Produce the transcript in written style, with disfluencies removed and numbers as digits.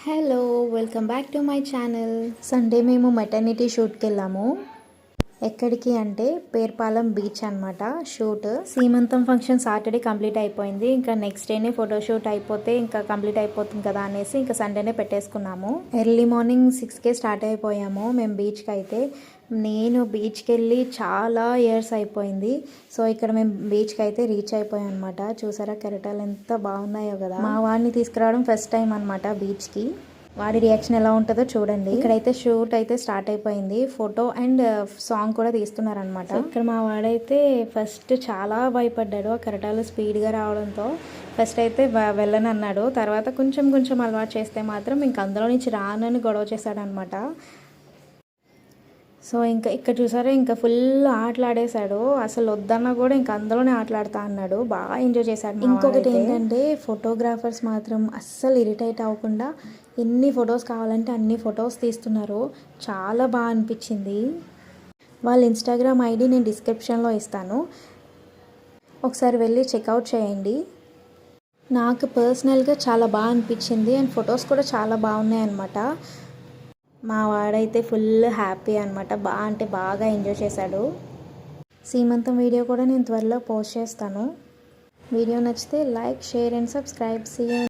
Hello welcome back to my channel. Sunday మేము maternity షూట్కి వెళ్ళాము. ఎక్కడికి అంటే పేర్పాలెం బీచ్ అనమాట. షూట్ సీమంతం ఫంక్షన్ సాటర్డే కంప్లీట్ అయిపోయింది. ఇంకా నెక్స్ట్ డేనే ఫోటోషూట్ అయిపోతే ఇంకా కంప్లీట్ అయిపోతుంది కదా అనేసి ఇంకా సండేనే పెట్టేసుకున్నాము. ఎర్లీ మార్నింగ్ 6కే స్టార్ట్ అయిపోయాము మేము బీచ్కి. అయితే నేను బీచ్కి వెళ్ళి చాలా ఇయర్స్ అయిపోయింది. సో ఇక్కడ మేము బీచ్కి అయితే రీచ్ అయిపోయాం అనమాట. చూసారా కెరటాలు ఎంత బాగున్నాయో కదా. మా వాడిని తీసుకురావడం ఫస్ట్ టైం అనమాట బీచ్కి. వాడి రియాక్షన్ ఎలా ఉంటుందో చూడండి. ఇక్కడైతే షూట్ అయితే స్టార్ట్ అయిపోయింది. ఫోటో అండ్ సాంగ్ కూడా తీస్తున్నారనమాట. ఇక్కడ మా వాడైతే ఫస్ట్ చాలా భయపడ్డాడు ఆ కెరటాలు స్పీడ్గా రావడంతో. ఫస్ట్ అయితే వెళ్ళను అన్నాడు. తర్వాత కొంచెం కొంచెం అలవాటు చేస్తే మాత్రం ఇంక అందులో నుంచి రానని గొడవ చేశాడనమాట. సో ఇంకా ఇక్కడ చూసారా ఇంకా ఫుల్ ఆటలాడేశాడు. అసలు వద్దన్నా కూడా ఇంకా అందులోనే ఆటలాడుతా అన్నాడు. బాగా ఎంజాయ్ చేశాడు. ఇంకొకటి ఏంటంటే ఫోటోగ్రాఫర్స్ మాత్రం అస్సలు ఇరిటేట్ అవ్వకుండా ఎన్ని ఫొటోస్ కావాలంటే అన్ని ఫొటోస్ తీస్తున్నారు. చాలా బాగా అనిపించింది. వాళ్ళ ఇన్స్టాగ్రామ్ ఐడి నేను డిస్క్రిప్షన్లో ఇస్తాను, ఒకసారి వెళ్ళి చెక్అవుట్ చేయండి. నాకు పర్సనల్గా చాలా బాగా అనిపించింది అండ్ ఫొటోస్ కూడా చాలా బాగున్నాయి అన్నమాట. మా వాడైతే ఫుల్ హ్యాపీ అనమాట. అంటే బాగా ఎంజాయ్ చేశాడు. సీమంతం వీడియో కూడా నేను త్వరలో పోస్ట్ చేస్తాను. వీడియో నచ్చితే like, share and subscribe. See you.